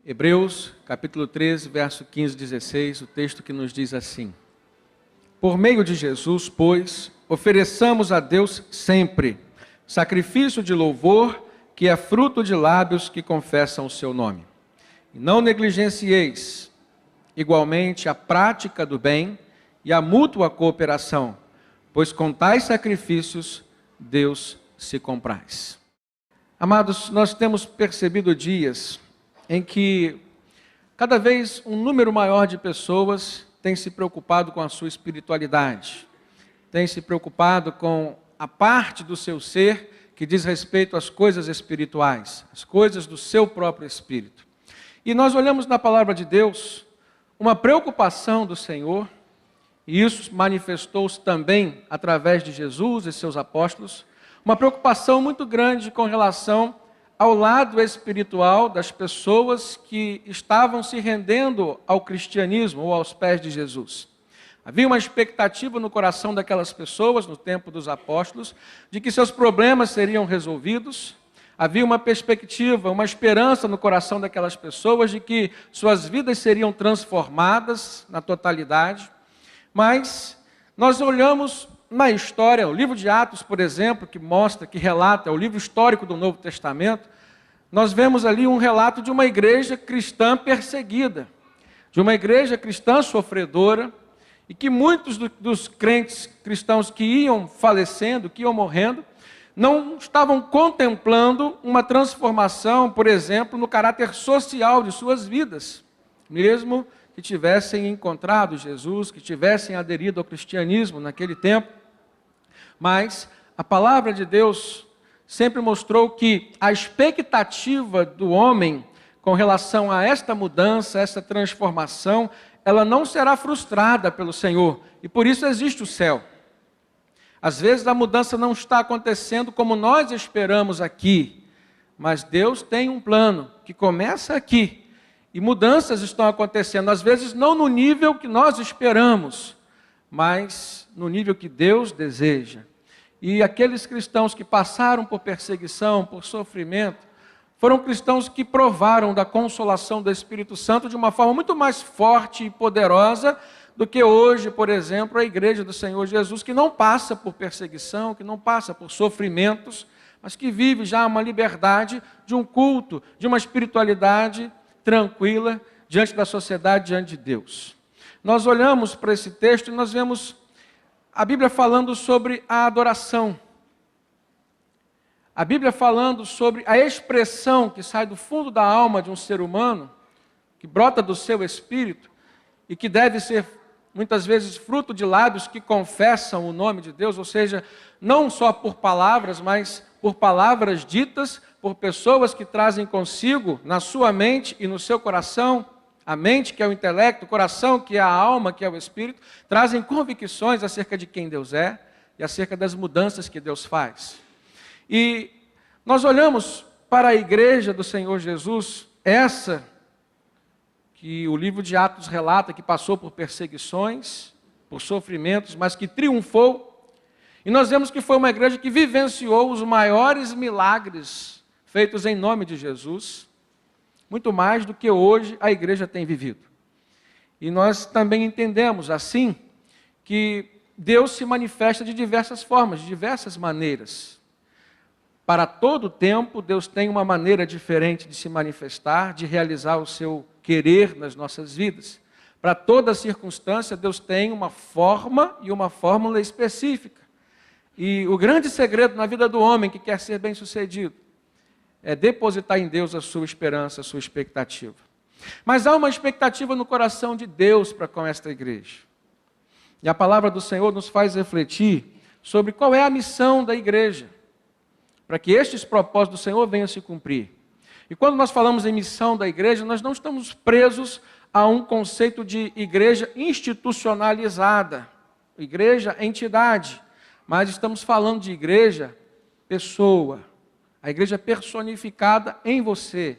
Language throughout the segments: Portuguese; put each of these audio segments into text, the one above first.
Hebreus, capítulo 13, verso 15 e 16, o texto que nos diz assim: Por meio de Jesus, pois, ofereçamos a Deus sempre sacrifício de louvor, que é fruto de lábios que confessam o seu nome. E não negligencieis, igualmente, a prática do bem e a mútua cooperação, pois com tais sacrifícios Deus se compraz. Amados, nós temos percebido dias em que cada vez um número maior de pessoas tem se preocupado com a sua espiritualidade, tem se preocupado com a parte do seu ser que diz respeito às coisas espirituais, às coisas do seu próprio espírito. E nós olhamos na palavra de Deus uma preocupação do Senhor, e isso manifestou-se também através de Jesus e seus apóstolos, uma preocupação muito grande com relação ao lado espiritual das pessoas que estavam se rendendo ao cristianismo ou aos pés de Jesus. Havia uma expectativa no coração daquelas pessoas, no tempo dos apóstolos, de que seus problemas seriam resolvidos. Havia uma perspectiva, uma esperança no coração daquelas pessoas de que suas vidas seriam transformadas na totalidade. Mas nós olhamos na história, o livro de Atos, por exemplo, que mostra, que relata, é o livro histórico do Novo Testamento, nós vemos ali um relato de uma igreja cristã perseguida, de uma igreja cristã sofredora, e que muitos dos crentes cristãos que iam falecendo, que iam morrendo, não estavam contemplando uma transformação, por exemplo, no caráter social de suas vidas, mesmo que tivessem encontrado Jesus, que tivessem aderido ao cristianismo naquele tempo. Mas a palavra de Deus sempre mostrou que a expectativa do homem com relação a esta mudança, essa transformação, ela não será frustrada pelo Senhor, e por isso existe o céu. Às vezes a mudança não está acontecendo como nós esperamos aqui, mas Deus tem um plano que começa aqui, e mudanças estão acontecendo, às vezes não no nível que nós esperamos, mas no nível que Deus deseja. E aqueles cristãos que passaram por perseguição, por sofrimento, foram cristãos que provaram da consolação do Espírito Santo de uma forma muito mais forte e poderosa do que hoje, por exemplo, a igreja do Senhor Jesus, que não passa por perseguição, que não passa por sofrimentos, mas que vive já uma liberdade de um culto, de uma espiritualidade tranquila diante da sociedade, diante de Deus. Nós olhamos para esse texto e nós vemos a Bíblia falando sobre a adoração. A Bíblia falando sobre a expressão que sai do fundo da alma de um ser humano, que brota do seu espírito e que deve ser muitas vezes fruto de lábios que confessam o nome de Deus, ou seja, não só por palavras, mas por palavras ditas por pessoas que trazem consigo na sua mente e no seu coração, a mente que é o intelecto, o coração que é a alma, que é o espírito, trazem convicções acerca de quem Deus é e acerca das mudanças que Deus faz. E nós olhamos para a igreja do Senhor Jesus, essa que o livro de Atos relata que passou por perseguições, por sofrimentos, mas que triunfou. E nós vemos que foi uma igreja que vivenciou os maiores milagres feitos em nome de Jesus, muito mais do que hoje a igreja tem vivido. E nós também entendemos, assim, que Deus se manifesta de diversas formas, de diversas maneiras. Para todo o tempo, Deus tem uma maneira diferente de se manifestar, de realizar o seu querer nas nossas vidas. Para toda circunstância, Deus tem uma forma e uma fórmula específica. E o grande segredo na vida do homem que quer ser bem-sucedido é depositar em Deus a sua esperança, a sua expectativa. Mas há uma expectativa no coração de Deus para com esta igreja. E a palavra do Senhor nos faz refletir sobre qual é a missão da igreja, para que estes propósitos do Senhor venham a se cumprir. E quando nós falamos em missão da igreja, nós não estamos presos a um conceito de igreja institucionalizada, igreja entidade, mas estamos falando de igreja pessoa, a igreja personificada em você,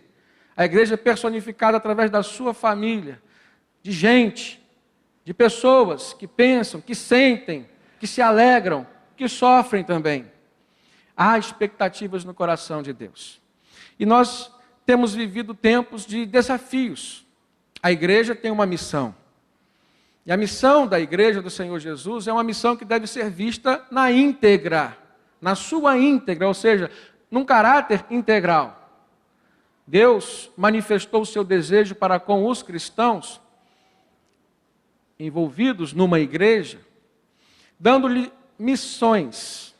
a igreja personificada através da sua família, de gente, de pessoas que pensam, que sentem, que se alegram, que sofrem também. Há expectativas no coração de Deus. E nós temos vivido tempos de desafios. A igreja tem uma missão. E a missão da igreja do Senhor Jesus é uma missão que deve ser vista na íntegra, na sua íntegra, ou seja, num caráter integral. Deus manifestou o seu desejo para com os cristãos envolvidos numa igreja, dando-lhe missões.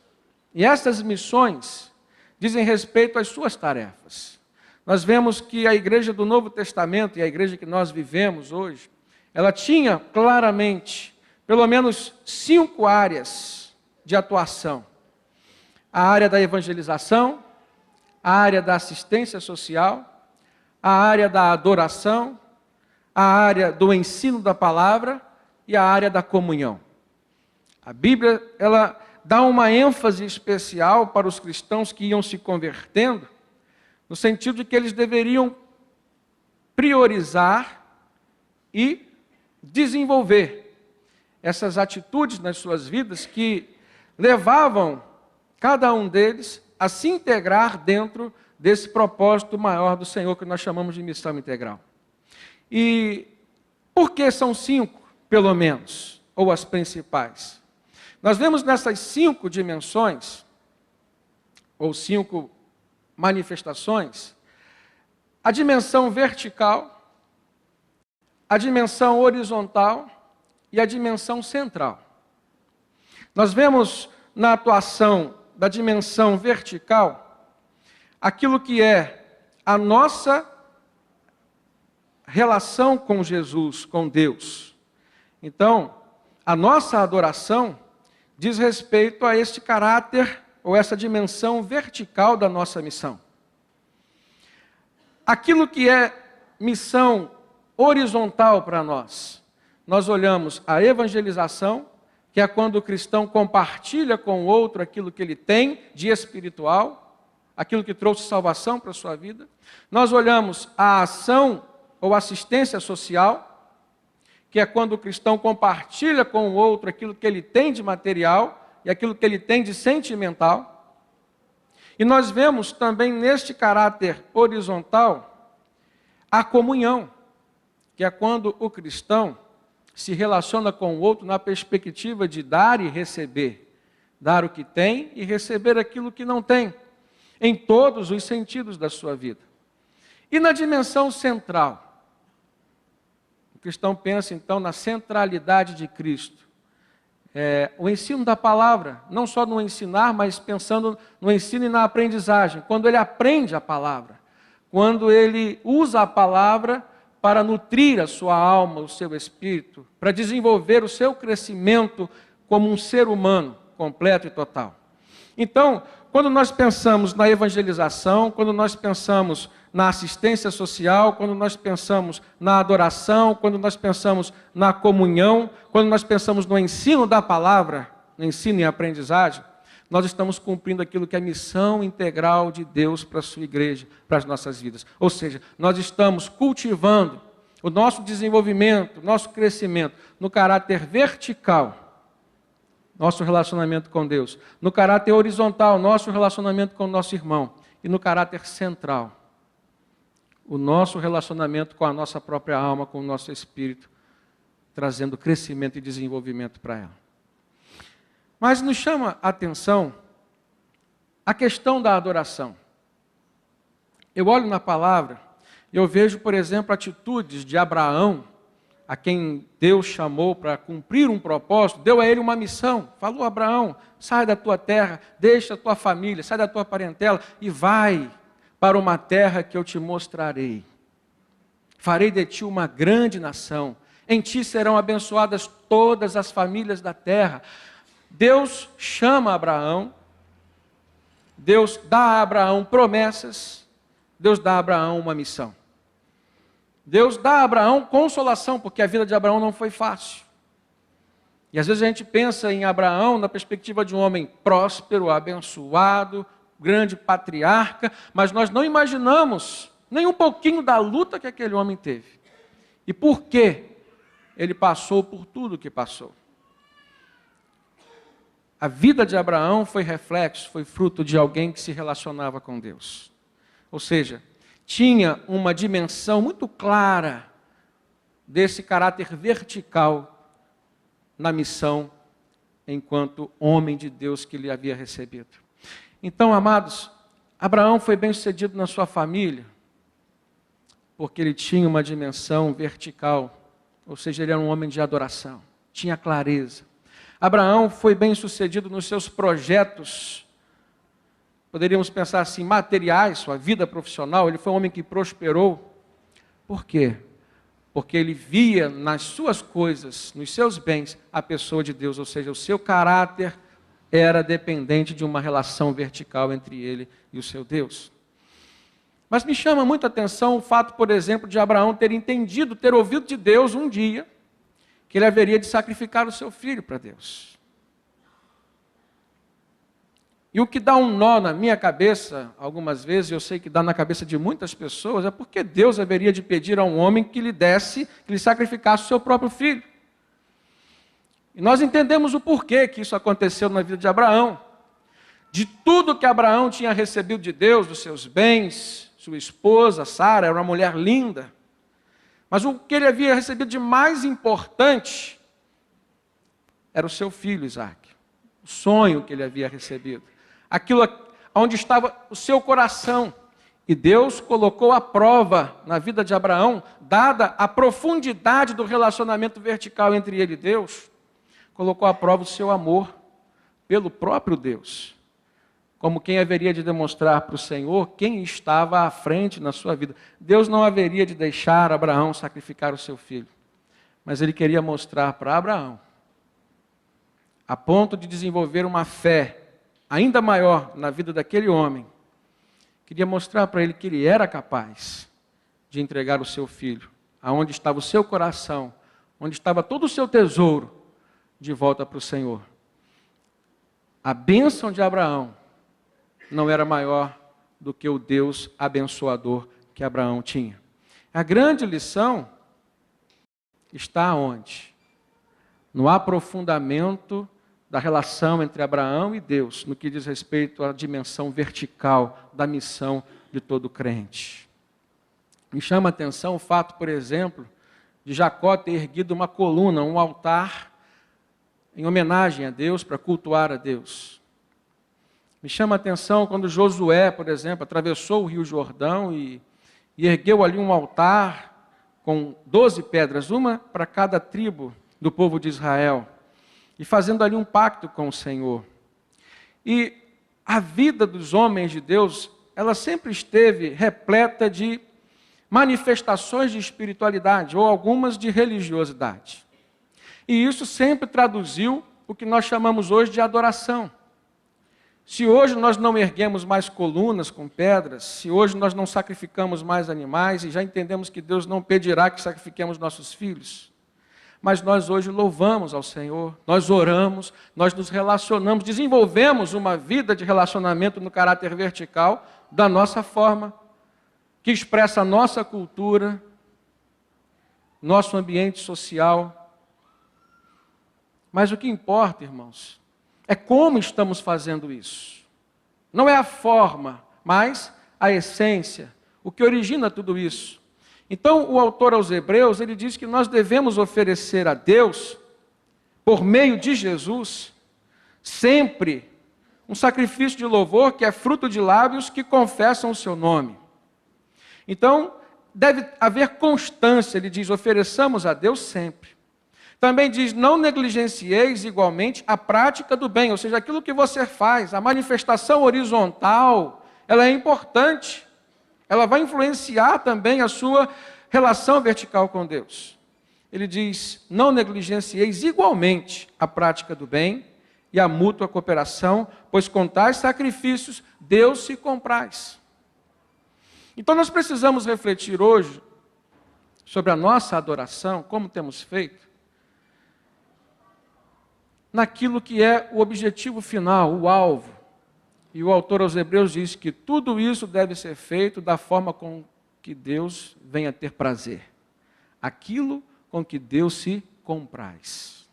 E essas missões dizem respeito às suas tarefas. Nós vemos que a igreja do Novo Testamento e a igreja que nós vivemos hoje, ela tinha claramente pelo menos 5 áreas de atuação. A área da evangelização, a área da assistência social, a área da adoração, a área do ensino da palavra e a área da comunhão. A Bíblia, ela dá uma ênfase especial para os cristãos que iam se convertendo, no sentido de que eles deveriam priorizar e desenvolver essas atitudes nas suas vidas que levavam cada um deles a se integrar dentro desse propósito maior do Senhor que nós chamamos de missão integral. E por que são 5, pelo menos, ou as principais? Nós vemos nessas 5 dimensões, ou 5 manifestações, a dimensão vertical, a dimensão horizontal e a dimensão central. Nós vemos na atuação da dimensão vertical aquilo que é a nossa relação com Jesus, com Deus. Então, a nossa adoração diz respeito a este caráter ou essa dimensão vertical da nossa missão. Aquilo que é missão horizontal para nós, nós olhamos a evangelização, que é quando o cristão compartilha com o outro aquilo que ele tem de espiritual, aquilo que trouxe salvação para a sua vida. Nós olhamos a ação ou assistência social, que é quando o cristão compartilha com o outro aquilo que ele tem de material e aquilo que ele tem de sentimental. E nós vemos também neste caráter horizontal a comunhão, que é quando o cristão se relaciona com o outro na perspectiva de dar e receber. Dar o que tem e receber aquilo que não tem, em todos os sentidos da sua vida. E na dimensão central, o cristão pensa então na centralidade de Cristo. O ensino da palavra, não só no ensinar, mas pensando no ensino e na aprendizagem. Quando ele aprende a palavra, quando ele usa a palavra para nutrir a sua alma, o seu espírito, para desenvolver o seu crescimento como um ser humano completo e total. Então, quando nós pensamos na evangelização, quando nós pensamos na assistência social, quando nós pensamos na adoração, quando nós pensamos na comunhão, quando nós pensamos no ensino da palavra, no ensino e aprendizagem, nós estamos cumprindo aquilo que é a missão integral de Deus para a sua igreja, para as nossas vidas. Ou seja, nós estamos cultivando o nosso desenvolvimento, o nosso crescimento no caráter vertical, nosso relacionamento com Deus, no caráter horizontal, nosso relacionamento com o nosso irmão, e no caráter central, o nosso relacionamento com a nossa própria alma, com o nosso espírito, trazendo crescimento e desenvolvimento para ela. Mas nos chama a atenção a questão da adoração. Eu olho na palavra e eu vejo, por exemplo, atitudes de Abraão, a quem Deus chamou para cumprir um propósito, deu a ele uma missão. Falou: Abraão, sai da tua terra, deixa a tua família, sai da tua parentela e vai para uma terra que eu te mostrarei. Farei de ti uma grande nação, em ti serão abençoadas todas as famílias da terra. Deus chama Abraão, Deus dá a Abraão promessas, Deus dá a Abraão uma missão. Deus dá a Abraão consolação, porque a vida de Abraão não foi fácil. E às vezes a gente pensa em Abraão na perspectiva de um homem próspero, abençoado, grande patriarca, mas nós não imaginamos nem um pouquinho da luta que aquele homem teve. E por que ele passou por tudo que passou. A vida de Abraão foi reflexo, foi fruto de alguém que se relacionava com Deus. Ou seja, tinha uma dimensão muito clara desse caráter vertical na missão enquanto homem de Deus que ele havia recebido. Então, amados, Abraão foi bem-sucedido na sua família, porque ele tinha uma dimensão vertical, ou seja, ele era um homem de adoração, tinha clareza. Abraão foi bem-sucedido nos seus projetos, poderíamos pensar assim, materiais, sua vida profissional, ele foi um homem que prosperou. Por quê? Porque ele via nas suas coisas, nos seus bens, a pessoa de Deus, ou seja, o seu caráter era dependente de uma relação vertical entre ele e o seu Deus. Mas me chama muito a atenção o fato, por exemplo, de Abraão ter entendido, ter ouvido de Deus um dia, que ele haveria de sacrificar o seu filho para Deus. E o que dá um nó na minha cabeça, algumas vezes, eu sei que dá na cabeça de muitas pessoas, é porque Deus haveria de pedir a um homem que lhe desse, que lhe sacrificasse o seu próprio filho. E nós entendemos o porquê que isso aconteceu na vida de Abraão. De tudo que Abraão tinha recebido de Deus, dos seus bens, sua esposa, Sara, era uma mulher linda. Mas o que ele havia recebido de mais importante era o seu filho, Isaque. O sonho que ele havia recebido. Aquilo onde estava o seu coração. E Deus colocou à prova na vida de Abraão, dada a profundidade do relacionamento vertical entre ele e Deus, colocou à prova o seu amor pelo próprio Deus. Como quem haveria de demonstrar para o Senhor quem estava à frente na sua vida. Deus não haveria de deixar Abraão sacrificar o seu filho. Mas ele queria mostrar para Abraão, a ponto de desenvolver uma fé ainda maior na vida daquele homem, queria mostrar para ele que ele era capaz de entregar o seu filho, aonde estava o seu coração, onde estava todo o seu tesouro, de volta para o Senhor. A bênção de Abraão não era maior do que o Deus abençoador que Abraão tinha. A grande lição está onde? No aprofundamento da relação entre Abraão e Deus, no que diz respeito à dimensão vertical da missão de todo crente. Me chama a atenção o fato, por exemplo, de Jacó ter erguido uma coluna, um altar, em homenagem a Deus, para cultuar a Deus. Me chama a atenção quando Josué, por exemplo, atravessou o Rio Jordão e ergueu ali um altar com 12 pedras, uma para cada tribo do povo de Israel, e fazendo ali um pacto com o Senhor. E a vida dos homens de Deus, ela sempre esteve repleta de manifestações de espiritualidade, ou algumas de religiosidade. E isso sempre traduziu o que nós chamamos hoje de adoração. Se hoje nós não erguemos mais colunas com pedras, se hoje nós não sacrificamos mais animais, e já entendemos que Deus não pedirá que sacrifiquemos nossos filhos, mas nós hoje louvamos ao Senhor, nós oramos, nós nos relacionamos, desenvolvemos uma vida de relacionamento no caráter vertical, da nossa forma, que expressa a nossa cultura, nosso ambiente social. Mas o que importa, irmãos, é como estamos fazendo isso. Não é a forma, mas a essência, o que origina tudo isso. Então, o autor aos Hebreus, ele diz que nós devemos oferecer a Deus, por meio de Jesus, sempre um sacrifício de louvor que é fruto de lábios que confessam o seu nome. Então, deve haver constância, ele diz, ofereçamos a Deus sempre. Também diz, não negligencieis igualmente a prática do bem, ou seja, aquilo que você faz, a manifestação horizontal, ela é importante. Ela vai influenciar também a sua relação vertical com Deus. Ele diz, não negligencieis igualmente a prática do bem e a mútua cooperação, pois com tais sacrifícios Deus se compraz. Então nós precisamos refletir hoje sobre a nossa adoração, como temos feito, naquilo que é o objetivo final, o alvo. E o autor aos Hebreus diz que tudo isso deve ser feito da forma com que Deus venha ter prazer. Aquilo com que Deus se compraz.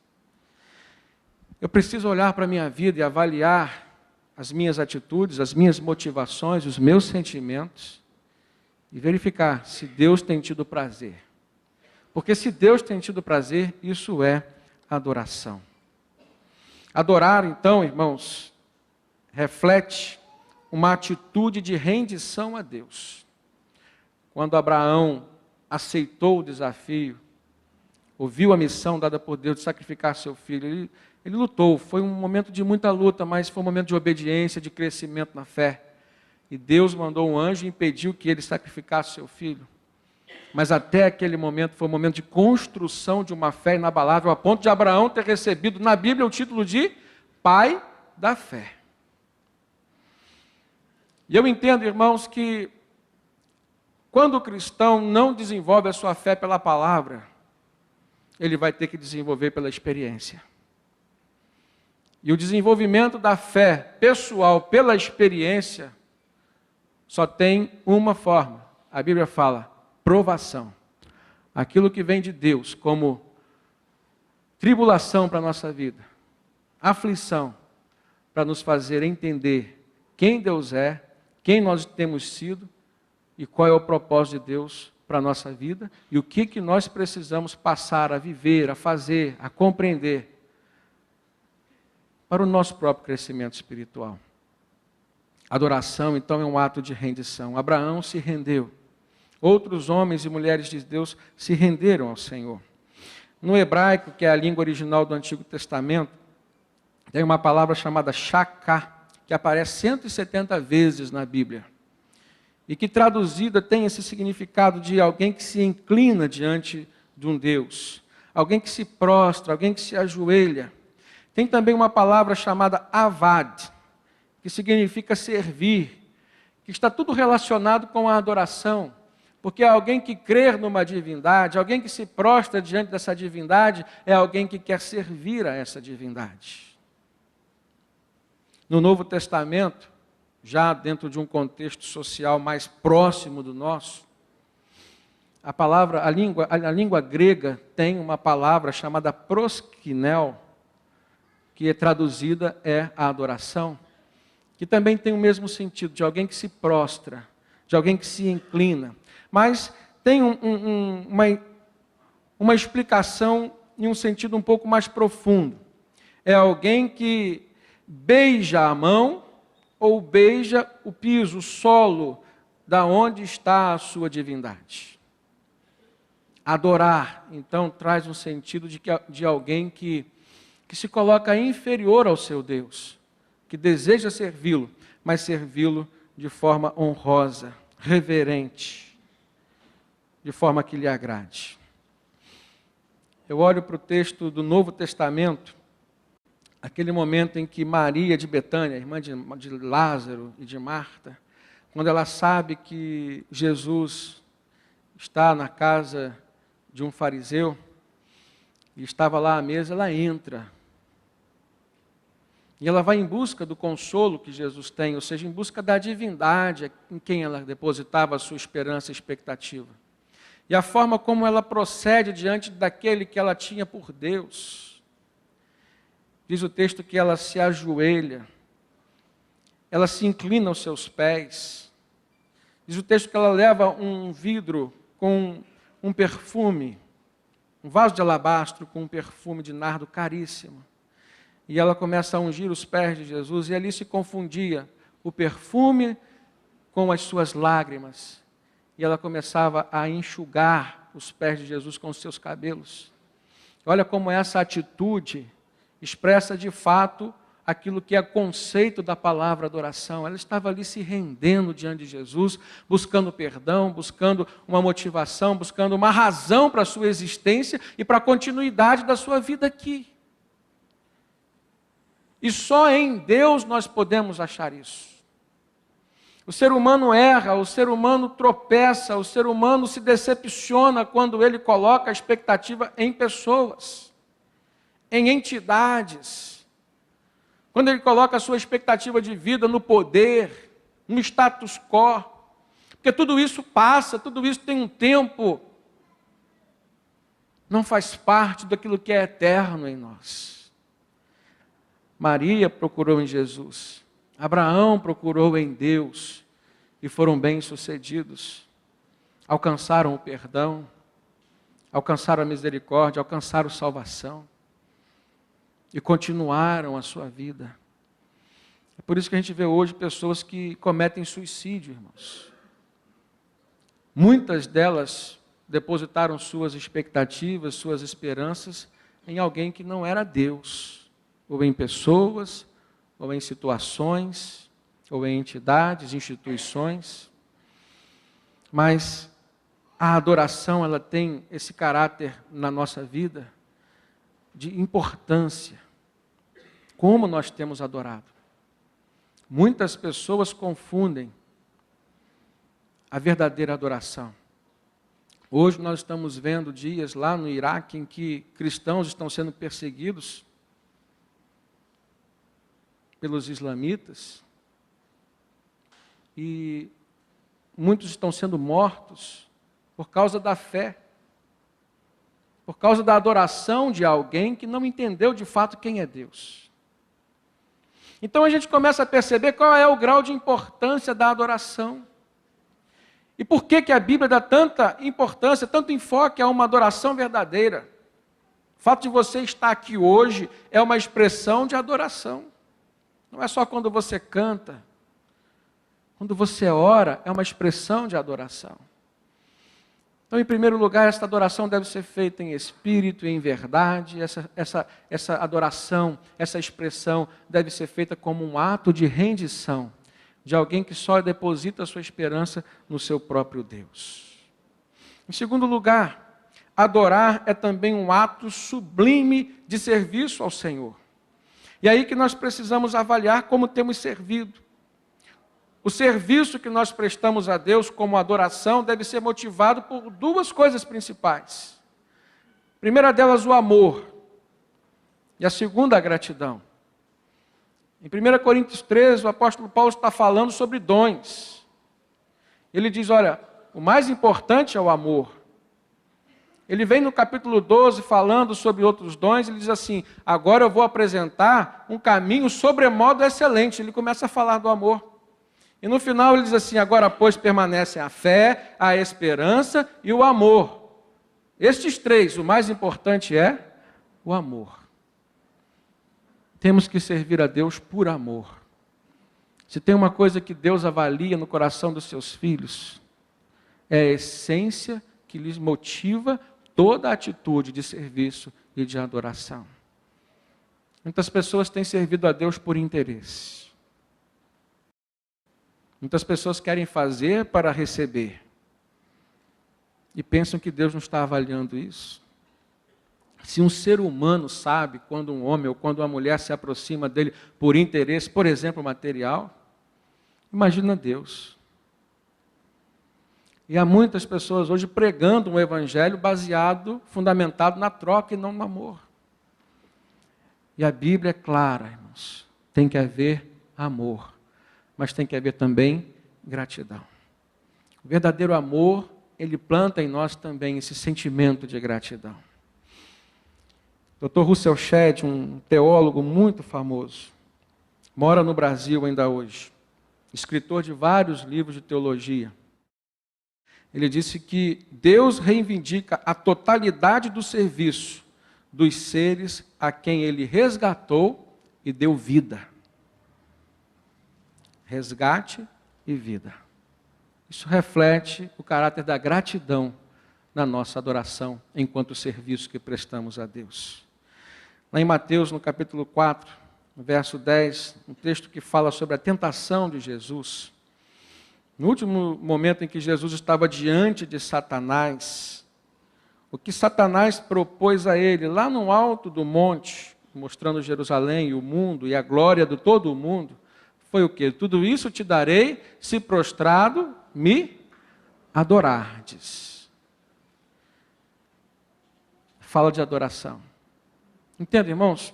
Eu preciso olhar para a minha vida e avaliar as minhas atitudes, as minhas motivações, os meus sentimentos, e verificar se Deus tem tido prazer. Porque se Deus tem tido prazer, isso é adoração. Adorar, então, irmãos, reflete uma atitude de rendição a Deus. Quando Abraão aceitou o desafio, ouviu a missão dada por Deus de sacrificar seu filho, ele lutou. Foi um momento de muita luta, mas foi um momento de obediência, de crescimento na fé. E Deus mandou um anjo e impediu que ele sacrificasse seu filho. Mas até aquele momento foi um momento de construção de uma fé inabalável, a ponto de Abraão ter recebido na Bíblia o título de pai da fé. E eu entendo, irmãos, que quando o cristão não desenvolve a sua fé pela palavra, ele vai ter que desenvolver pela experiência. E o desenvolvimento da fé pessoal pela experiência só tem uma forma. A Bíblia fala, provação. Aquilo que vem de Deus como tribulação para a nossa vida, aflição, para nos fazer entender quem Deus é, quem nós temos sido e qual é o propósito de Deus para a nossa vida e o que nós precisamos passar a viver, a fazer, a compreender para o nosso próprio crescimento espiritual. Adoração, então, é um ato de rendição. Abraão se rendeu. Outros homens e mulheres de Deus se renderam ao Senhor. No hebraico, que é a língua original do Antigo Testamento, tem uma palavra chamada shaká, que aparece 170 vezes na Bíblia. E que traduzida tem esse significado de alguém que se inclina diante de um Deus. Alguém que se prostra, alguém que se ajoelha. Tem também uma palavra chamada avad, que significa servir, que está tudo relacionado com a adoração. Porque alguém que crer numa divindade, alguém que se prostra diante dessa divindade, é alguém que quer servir a essa divindade. No Novo Testamento, já dentro de um contexto social mais próximo do nosso, a língua grega tem uma palavra chamada proskinel, que é traduzida a adoração, que também tem o mesmo sentido, de alguém que se prostra, de alguém que se inclina. Mas tem uma explicação em um sentido um pouco mais profundo. É alguém que beija a mão ou beija o piso, o solo, da onde está a sua divindade. Adorar, então, traz um sentido de alguém que se coloca inferior ao seu Deus, que deseja servi-lo, mas servi-lo de forma honrosa, reverente, de forma que lhe agrade. Eu olho para o texto do Novo Testamento, aquele momento em que Maria de Betânia, irmã de Lázaro e de Marta, quando ela sabe que Jesus está na casa de um fariseu, e estava lá à mesa, ela entra. E ela vai em busca do consolo que Jesus tem, ou seja, em busca da divindade em quem ela depositava a sua esperança e expectativa. E a forma como ela procede diante daquele que ela tinha por Deus. Diz o texto que ela se ajoelha, ela se inclina aos seus pés. Diz o texto que ela leva um vidro com um perfume, um vaso de alabastro com um perfume de nardo caríssimo. E ela começa a ungir os pés de Jesus, e ali se confundia o perfume com as suas lágrimas. E ela começava a enxugar os pés de Jesus com os seus cabelos. Olha como essa atitude expressa de fato aquilo que é conceito da palavra adoração. Ela estava ali se rendendo diante de Jesus, buscando perdão, buscando uma motivação, buscando uma razão para a sua existência e para a continuidade da sua vida aqui. E só em Deus nós podemos achar isso. O ser humano erra, o ser humano tropeça, o ser humano se decepciona quando ele coloca a expectativa em pessoas, em entidades. Quando ele coloca a sua expectativa de vida no poder, no status quo. Porque tudo isso passa, tudo isso tem um tempo. Não faz parte daquilo que é eterno em nós. Maria procurou em Jesus, Abraão procurou em Deus e foram bem-sucedidos. alcançaram o perdão, alcançaram a misericórdia, alcançaram salvação e continuaram a sua vida. É por isso que a gente vê hoje pessoas que cometem suicídio, irmãos. Muitas delas depositaram suas expectativas, suas esperanças em alguém que não era Deus, ou em pessoas, ou em situações, ou em entidades, instituições. Mas a adoração, ela tem esse caráter na nossa vida de importância. Como nós temos adorado. Muitas pessoas confundem a verdadeira adoração. Hoje nós estamos vendo dias lá no Iraque em que cristãos estão sendo perseguidos pelos islamitas e muitos estão sendo mortos por causa da fé, por causa da adoração de alguém que não entendeu de fato quem é Deus. Então a gente começa a perceber qual é o grau de importância da adoração. E por que a Bíblia dá tanta importância, tanto enfoque a uma adoração verdadeira? O fato de você estar aqui hoje é uma expressão de adoração. Não é só quando você canta. Quando você ora, é uma expressão de adoração. Então, em primeiro lugar, esta adoração deve ser feita em espírito e em verdade. Essa adoração, essa expressão deve ser feita como um ato de rendição de alguém que só deposita a sua esperança no seu próprio Deus. Em segundo lugar, adorar é também um ato sublime de serviço ao Senhor. E aí que nós precisamos avaliar como temos servido. O serviço que nós prestamos a Deus como adoração deve ser motivado por duas coisas principais. A primeira delas, o amor. E a segunda, a gratidão. Em 1 Coríntios 13, o apóstolo Paulo está falando sobre dons. Ele diz, olha, o mais importante é o amor. Ele vem no capítulo 12 falando sobre outros dons, ele diz assim, agora eu vou apresentar um caminho sobremodo excelente. Ele começa a falar do amor. E no final ele diz assim, agora pois permanecem a fé, a esperança e o amor. Estes três, o mais importante é o amor. Temos que servir a Deus por amor. Se tem uma coisa que Deus avalia no coração dos seus filhos, é a essência que lhes motiva toda a atitude de serviço e de adoração. Muitas pessoas têm servido a Deus por interesse. Muitas pessoas querem fazer para receber. E pensam que Deus não está avaliando isso. Se um ser humano sabe quando um homem ou quando uma mulher se aproxima dele por interesse, por exemplo, material, imagina Deus. E há muitas pessoas hoje pregando um evangelho baseado, fundamentado na troca e não no amor. E a Bíblia é clara, irmãos. Tem que haver amor, mas tem que haver também gratidão. O verdadeiro amor, ele planta em nós também esse sentimento de gratidão. Dr. Russell Shedd, um teólogo muito famoso, mora no Brasil ainda hoje, escritor de vários livros de teologia. Ele disse que Deus reivindica a totalidade do serviço dos seres a quem Ele resgatou e deu vida. Resgate e vida. Isso reflete o caráter da gratidão na nossa adoração enquanto serviço que prestamos a Deus. Lá em Mateus, no capítulo 4, no verso 10, um texto que fala sobre a tentação de Jesus. No último momento em que Jesus estava diante de Satanás, o que Satanás propôs a ele, lá no alto do monte, mostrando Jerusalém e o mundo e a glória de todo o mundo, foi o quê? Tudo isso te darei, se prostrado me adorardes. Fala de adoração. Entende, irmãos?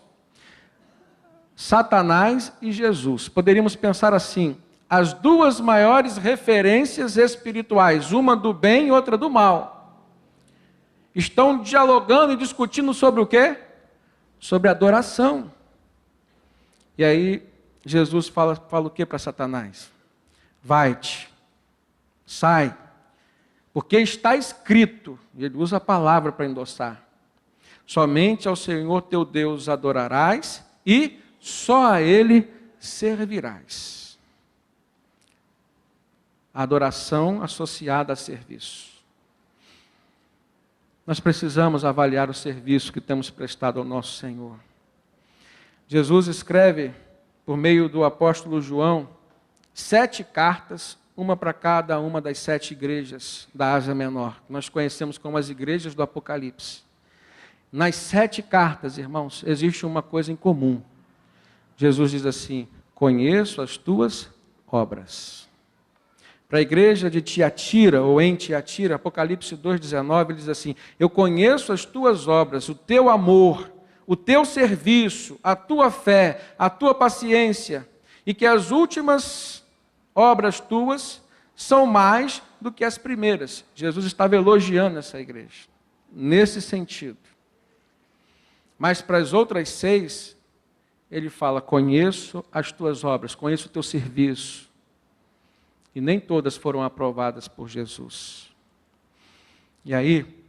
Satanás e Jesus. Poderíamos pensar assim, as duas maiores referências espirituais, uma do bem e outra do mal, estão dialogando e discutindo sobre o quê? Sobre adoração. E aí, Jesus fala o que para Satanás? Vai-te, sai, Porque está escrito, e ele usa a palavra para endossar, somente ao Senhor teu Deus adorarás e só a Ele servirás. A adoração associada a serviço. Nós precisamos avaliar o serviço que temos prestado ao nosso Senhor. Jesus escreve, por meio do apóstolo João, 7 cartas, uma para cada uma das 7 igrejas da Ásia Menor, que nós conhecemos como as igrejas do Apocalipse. Nas 7 cartas, irmãos, existe uma coisa em comum. Jesus diz assim: conheço as tuas obras. Para a igreja de Tiatira, ou em Tiatira, Apocalipse 2,19, ele diz assim: eu conheço as tuas obras, o teu amor, o teu serviço, a tua fé, a tua paciência, e que as últimas obras tuas são mais do que as primeiras. Jesus estava elogiando essa igreja, nesse sentido. Mas para as outras 6, ele fala: conheço as tuas obras, conheço o teu serviço. E nem todas foram aprovadas por Jesus. E aí,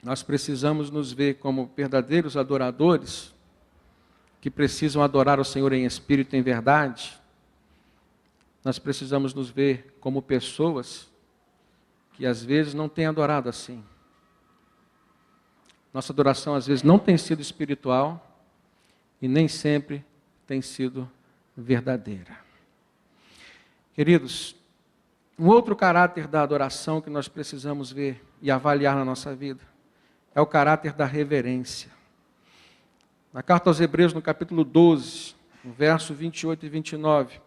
nós precisamos nos ver como verdadeiros adoradores, que precisam adorar o Senhor em espírito e em verdade. Nós precisamos nos ver como pessoas que às vezes não têm adorado assim. Nossa adoração às vezes não tem sido espiritual e nem sempre tem sido verdadeira. Queridos, um outro caráter da adoração que nós precisamos ver e avaliar na nossa vida é o caráter da reverência. Na carta aos Hebreus, no capítulo 12, no verso 28 e 29,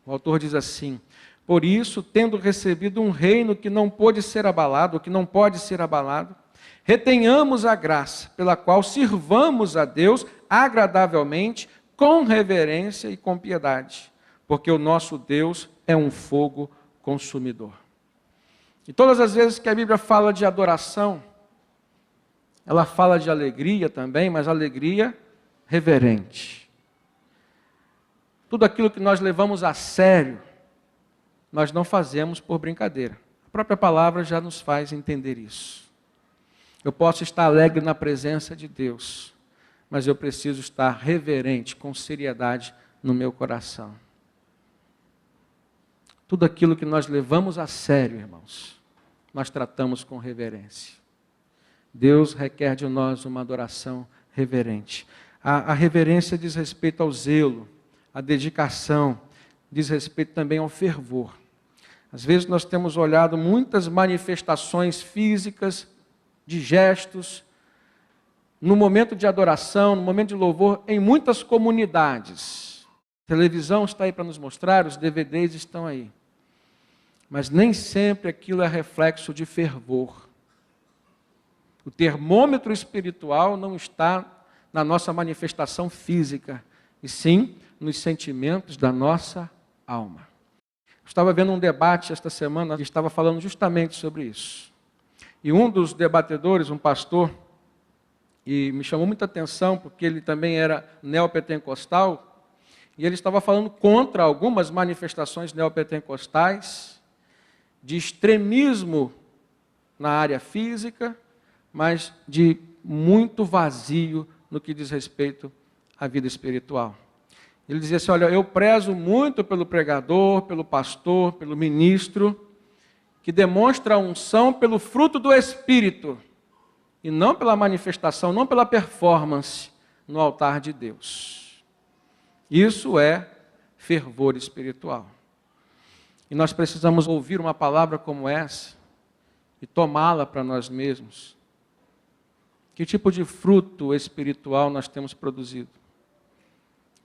o autor diz assim: por isso, tendo recebido um reino que não pôde ser abalado, ou que não pode ser abalado, retenhamos a graça pela qual sirvamos a Deus agradavelmente, com reverência e com piedade, porque o nosso Deus é um fogo consumidor. E todas as vezes que a Bíblia fala de adoração, ela fala de alegria também, mas alegria reverente. Tudo aquilo que nós levamos a sério, nós não fazemos por brincadeira. A própria palavra já nos faz entender isso. Eu posso estar alegre na presença de Deus, mas eu preciso estar reverente, com seriedade no meu coração. Tudo aquilo que nós levamos a sério, irmãos, nós tratamos com reverência. Deus requer de nós uma adoração reverente. A reverência diz respeito ao zelo, à dedicação, diz respeito também ao fervor. Às vezes nós temos olhado muitas manifestações físicas, de gestos, no momento de adoração, no momento de louvor, em muitas comunidades. A televisão está aí para nos mostrar, os DVDs estão aí. Mas nem sempre aquilo é reflexo de fervor. O termômetro espiritual não está na nossa manifestação física, e sim nos sentimentos da nossa alma. Estava vendo um debate esta semana que estava falando justamente sobre isso. E um dos debatedores, um pastor, e me chamou muita atenção porque ele também era neopentecostal, e ele estava falando contra algumas manifestações neopentecostais, de extremismo na área física, mas de muito vazio no que diz respeito à vida espiritual. Ele dizia assim: olha, eu prezo muito pelo pregador, pelo pastor, pelo ministro, que demonstra a unção pelo fruto do Espírito, e não pela manifestação, não pela performance no altar de Deus. Isso é fervor espiritual. E nós precisamos ouvir uma palavra como essa e tomá-la para nós mesmos. Que tipo de fruto espiritual nós temos produzido?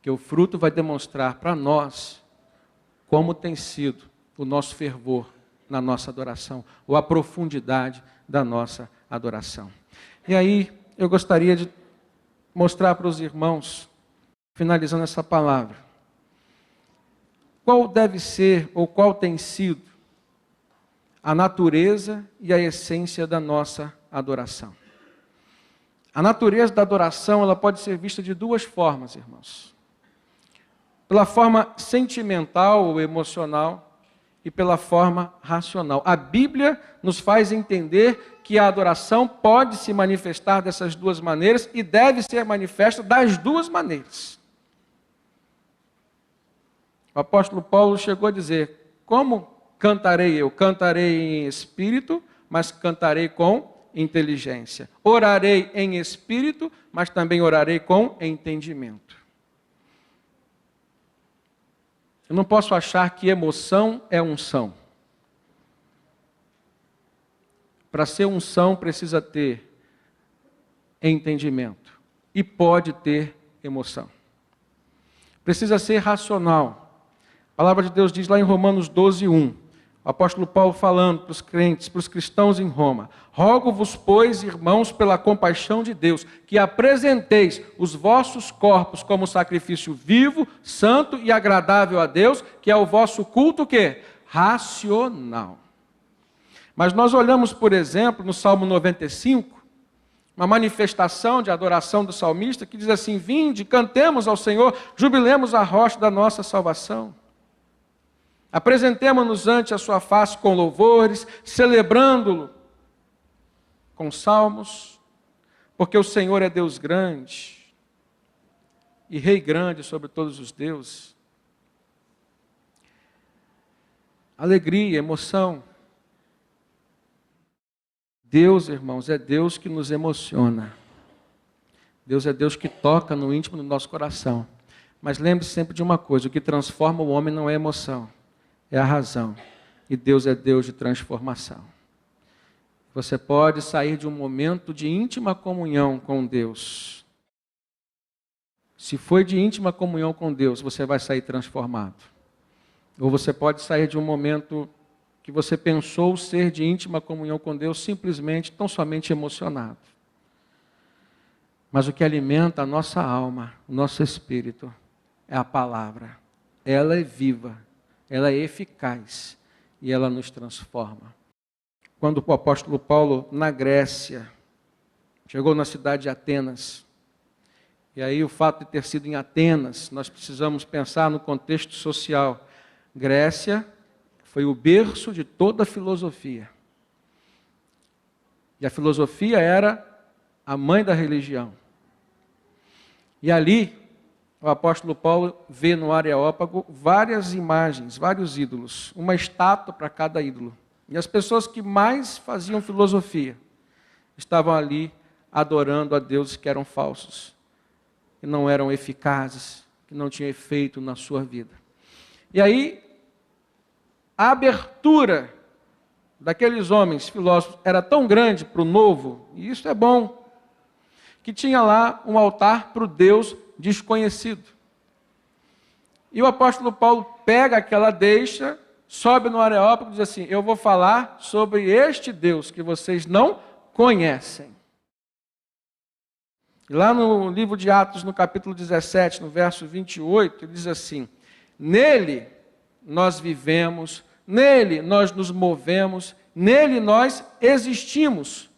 Que o fruto vai demonstrar para nós como tem sido o nosso fervor na nossa adoração, ou a profundidade da nossa adoração. E aí, eu gostaria de mostrar para os irmãos, finalizando essa palavra, qual deve ser, ou qual tem sido, a natureza e a essência da nossa adoração. A natureza da adoração, ela pode ser vista de duas formas, irmãos. Pela forma sentimental ou emocional, e pela forma racional. A Bíblia nos faz entender que a adoração pode se manifestar dessas duas maneiras e deve ser manifesta das duas maneiras. O apóstolo Paulo chegou a dizer: como cantarei eu? Cantarei em espírito, mas cantarei com inteligência. Orarei em espírito, mas também orarei com entendimento. Eu não posso achar que emoção é unção. Para ser unção precisa ter entendimento e pode ter emoção. Precisa ser racional. A palavra de Deus diz lá em Romanos 12:1, o apóstolo Paulo falando para os crentes, para os cristãos em Roma: rogo-vos, pois, irmãos, pela compaixão de Deus, que apresenteis os vossos corpos como sacrifício vivo, santo e agradável a Deus, que é o vosso culto, o quê? Racional. Mas nós olhamos, por exemplo, no Salmo 95, uma manifestação de adoração do salmista, que diz assim: vinde, cantemos ao Senhor, jubilemos a rocha da nossa salvação. Apresentemo-nos ante a sua face com louvores, celebrando-lo com salmos, porque o Senhor é Deus grande e Rei grande sobre todos os deuses. Alegria, emoção. Deus, irmãos, é Deus que nos emociona. Deus é Deus que toca no íntimo do nosso coração. Mas lembre-se sempre de uma coisa: o que transforma o homem não é a emoção, é a razão. E Deus é Deus de transformação. Você pode sair de um momento de íntima comunhão com Deus. Se foi de íntima comunhão com Deus, você vai sair transformado. Ou você pode sair de um momento que você pensou ser de íntima comunhão com Deus, simplesmente, tão somente emocionado. Mas o que alimenta a nossa alma, o nosso espírito, é a palavra. Ela é viva, ela é eficaz e ela nos transforma. Quando o apóstolo Paulo, na Grécia, chegou na cidade de Atenas, e aí o fato de ter sido em Atenas, nós precisamos pensar no contexto social. Grécia foi o berço de toda a filosofia. E a filosofia era a mãe da religião. E ali, o apóstolo Paulo vê no Areópago várias imagens, vários ídolos, uma estátua para cada ídolo. E as pessoas que mais faziam filosofia estavam ali adorando a deuses que eram falsos, que não eram eficazes, que não tinham efeito na sua vida. E aí, a abertura daqueles homens filósofos era tão grande para o novo, e isso é bom, que tinha lá um altar para o Deus desconhecido. E o apóstolo Paulo pega aquela deixa, sobe no Areópago e diz assim: eu vou falar sobre este Deus que vocês não conhecem. E lá no livro de Atos, no capítulo 17, no verso 28, ele diz assim: nele nós vivemos, nele nós nos movemos, nele nós existimos.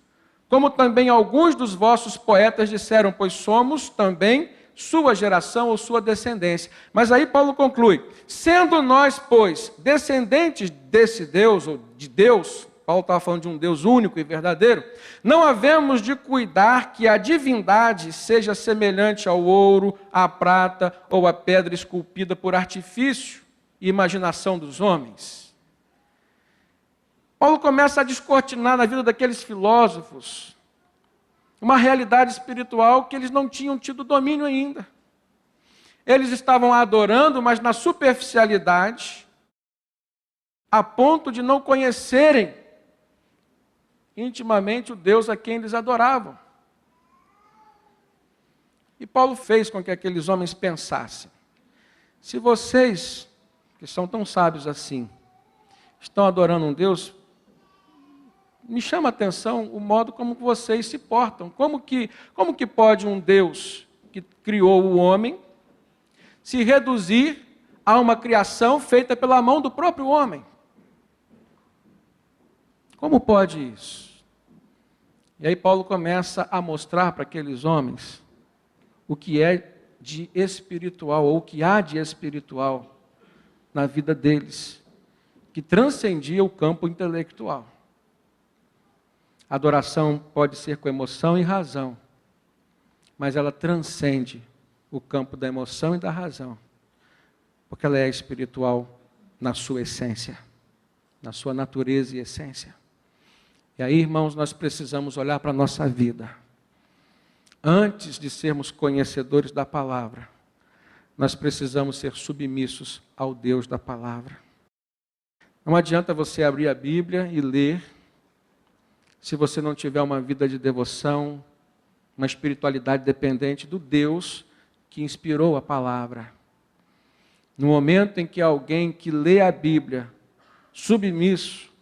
Como também alguns dos vossos poetas disseram, pois somos também sua geração ou sua descendência. Mas aí Paulo conclui: sendo nós, pois, descendentes desse Deus, ou de Deus, Paulo estava falando de um Deus único e verdadeiro, não havemos de cuidar que a divindade seja semelhante ao ouro, à prata ou à pedra esculpida por artifício e imaginação dos homens. Paulo começa a descortinar na vida daqueles filósofos uma realidade espiritual que eles não tinham tido domínio ainda. Eles estavam adorando, mas na superficialidade, a ponto de não conhecerem intimamente o Deus a quem eles adoravam. E Paulo fez com que aqueles homens pensassem: se vocês, que são tão sábios assim, estão adorando um Deus, me chama a atenção o modo como vocês se portam. Como que pode um Deus que criou o homem se reduzir a uma criação feita pela mão do próprio homem? Como pode isso? E aí Paulo começa a mostrar para aqueles homens o que é de espiritual, ou o que há de espiritual na vida deles, que transcendia o campo intelectual. A adoração pode ser com emoção e razão, mas ela transcende o campo da emoção e da razão, porque ela é espiritual na sua essência, na sua natureza e essência. E aí, irmãos, nós precisamos olhar para a nossa vida. Antes de sermos conhecedores da palavra, nós precisamos ser submissos ao Deus da palavra. Não adianta você abrir a Bíblia e ler, se você não tiver uma vida de devoção, uma espiritualidade dependente do Deus que inspirou a palavra. No momento em que alguém que lê a Bíblia, submisso,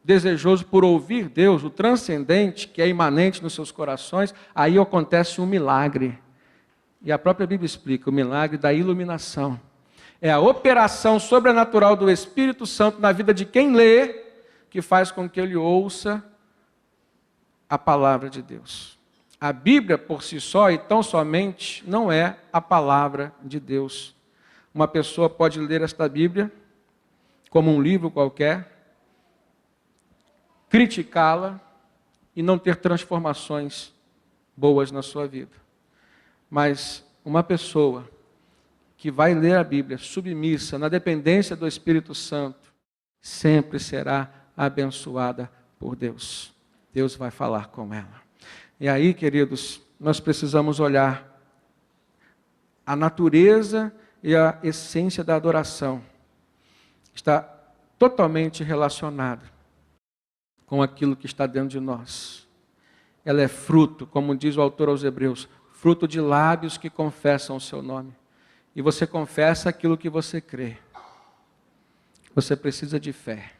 desejoso por ouvir Deus, o transcendente, que é imanente nos seus corações, aí acontece um milagre. E a própria Bíblia explica, o milagre da iluminação. É a operação sobrenatural do Espírito Santo na vida de quem lê, que faz com que ele ouça a palavra de Deus. A Bíblia por si só e tão somente não é a palavra de Deus. Uma pessoa pode ler esta Bíblia como um livro qualquer, criticá-la e não ter transformações boas na sua vida. Mas uma pessoa que vai ler a Bíblia submissa, na dependência do Espírito Santo, sempre será abençoada por Deus. Deus vai falar com ela. E aí, queridos, nós precisamos olhar a natureza e a essência da adoração. Está totalmente relacionada com aquilo que está dentro de nós. Ela é fruto, como diz o autor aos Hebreus, fruto de lábios que confessam o seu nome. E você confessa aquilo que você crê. Você precisa de fé.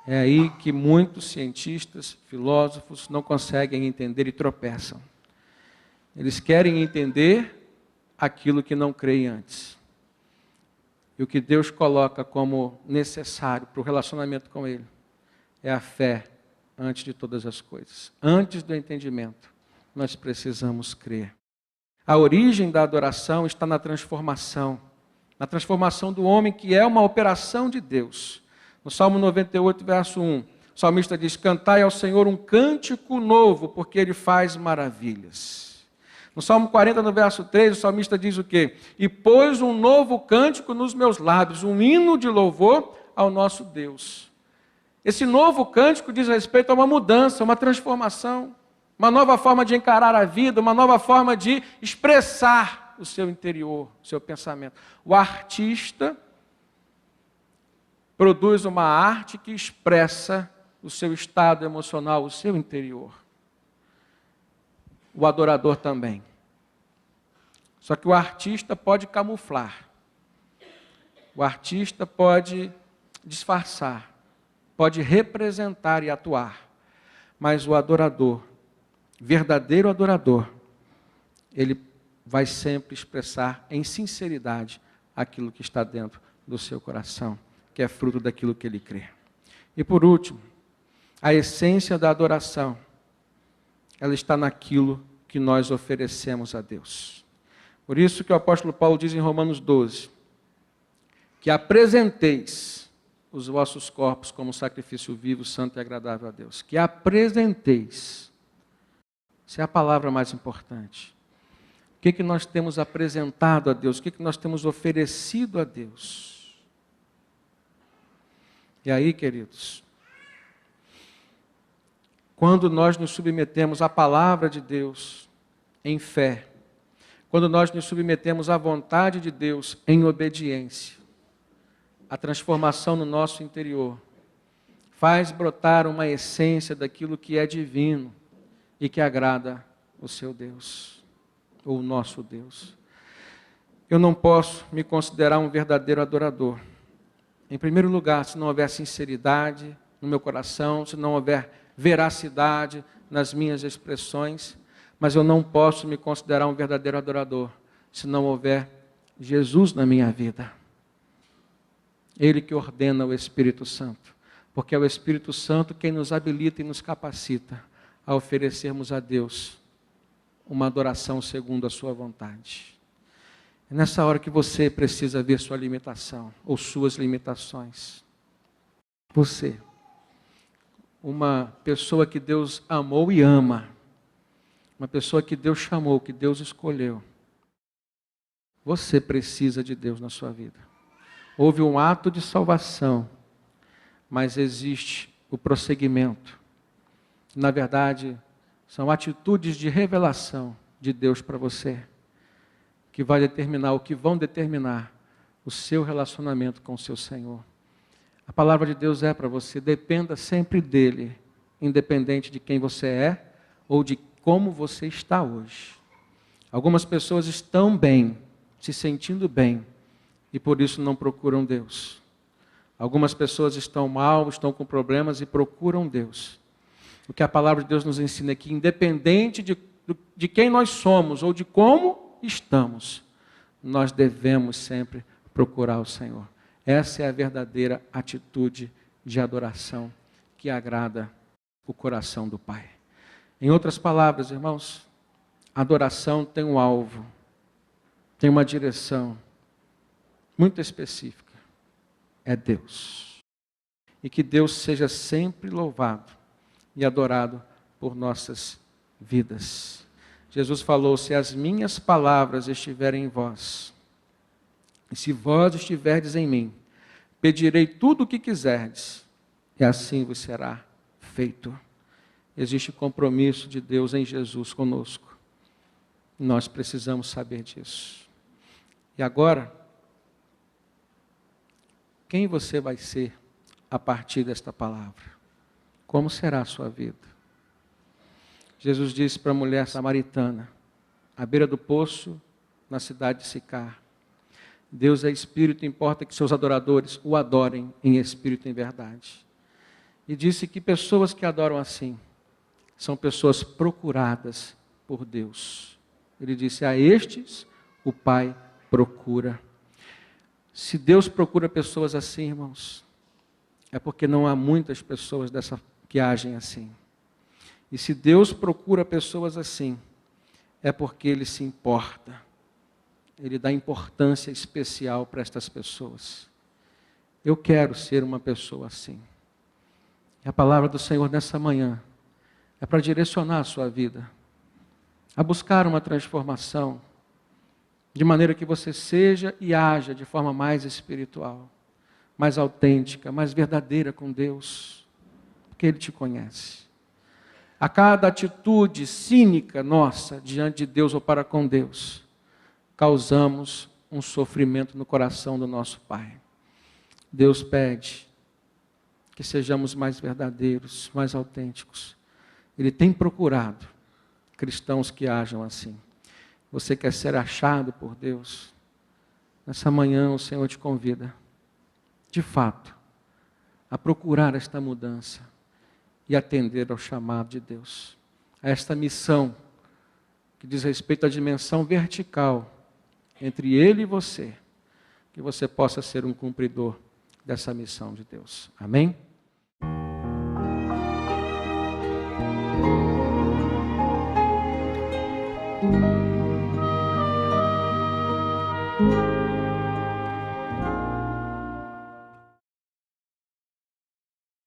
É aí que muitos cientistas, filósofos não conseguem entender e tropeçam. Eles querem entender aquilo que não creem antes. E o que Deus coloca como necessário para o relacionamento com Ele é a fé antes de todas as coisas. Antes do entendimento, nós precisamos crer. A origem da adoração está na transformação do homem, que é uma operação de Deus. No Salmo 98, verso 1, o salmista diz, cantai ao Senhor um cântico novo, porque Ele faz maravilhas. No Salmo 40, no verso 3, o salmista diz o quê? E pôs um novo cântico nos meus lábios, um hino de louvor ao nosso Deus. Esse novo cântico diz respeito a uma mudança, uma transformação, uma nova forma de encarar a vida, uma nova forma de expressar o seu interior, o seu pensamento. O artista produz uma arte que expressa o seu estado emocional, o seu interior. O adorador também. Só que o artista pode camuflar. O artista pode disfarçar, pode representar e atuar. Mas o adorador, verdadeiro adorador, ele vai sempre expressar em sinceridade aquilo que está dentro do seu coração, que é fruto daquilo que ele crê. E por último, a essência da adoração, ela está naquilo que nós oferecemos a Deus. Por isso que o apóstolo Paulo diz em Romanos 12, que apresenteis os vossos corpos como sacrifício vivo, santo e agradável a Deus. Que apresenteis. Essa é a palavra mais importante. O que nós temos apresentado a Deus? O que nós temos oferecido a Deus? E aí, queridos, quando nós nos submetemos à palavra de Deus em fé, quando nós nos submetemos à vontade de Deus em obediência, a transformação no nosso interior faz brotar uma essência daquilo que é divino e que agrada o seu Deus, ou o nosso Deus. Eu não posso me considerar um verdadeiro adorador. Em primeiro lugar, se não houver sinceridade no meu coração, se não houver veracidade nas minhas expressões, mas eu não posso me considerar um verdadeiro adorador se não houver Jesus na minha vida. Ele que ordena o Espírito Santo, porque é o Espírito Santo quem nos habilita e nos capacita a oferecermos a Deus uma adoração segundo a sua vontade. É nessa hora que você precisa ver sua limitação, ou suas limitações. Você. Uma pessoa que Deus amou e ama. Uma pessoa que Deus chamou, que Deus escolheu. Você precisa de Deus na sua vida. Houve um ato de salvação, mas existe o prosseguimento. Na verdade, são atitudes de revelação de Deus para você, que vai determinar, o que vão determinar o seu relacionamento com o seu Senhor. A palavra de Deus é para você, dependa sempre dEle, independente de quem você é ou de como você está hoje. Algumas pessoas estão bem, se sentindo bem, e por isso não procuram Deus. Algumas pessoas estão mal, estão com problemas e procuram Deus. O que a palavra de Deus nos ensina é que, independente de quem nós somos ou de como estamos, nós devemos sempre procurar o Senhor. Essa é a verdadeira atitude de adoração que agrada o coração do Pai. Em outras palavras, irmãos, a adoração tem um alvo, tem uma direção muito específica. É Deus. E que Deus seja sempre louvado e adorado por nossas vidas. Jesus falou: se as minhas palavras estiverem em vós, e se vós estiverdes em mim, pedirei tudo o que quiserdes, e assim vos será feito. Existe compromisso de Deus em Jesus conosco. Nós precisamos saber disso. E agora, quem você vai ser a partir desta palavra? Como será a sua vida? Jesus disse para a mulher samaritana, à beira do poço, na cidade de Sicar: Deus é espírito, importa que seus adoradores o adorem em espírito e em verdade. E disse que pessoas que adoram assim são pessoas procuradas por Deus. Ele disse: a estes o Pai procura. Se Deus procura pessoas assim, irmãos, é porque não há muitas pessoas que agem assim. E se Deus procura pessoas assim, é porque Ele se importa. Ele dá importância especial para estas pessoas. Eu quero ser uma pessoa assim. E a palavra do Senhor nessa manhã é para direcionar a sua vida a buscar uma transformação, de maneira que você seja e haja de forma mais espiritual, mais autêntica, mais verdadeira com Deus, porque Ele te conhece. A cada atitude cínica nossa diante de Deus ou para com Deus, causamos um sofrimento no coração do nosso Pai. Deus pede que sejamos mais verdadeiros, mais autênticos. Ele tem procurado cristãos que ajam assim. Você quer ser achado por Deus? Nessa manhã o Senhor te convida, de fato, a procurar esta mudança e atender ao chamado de Deus, a esta missão que diz respeito à dimensão vertical entre Ele e você, que você possa ser um cumpridor dessa missão de Deus. Amém?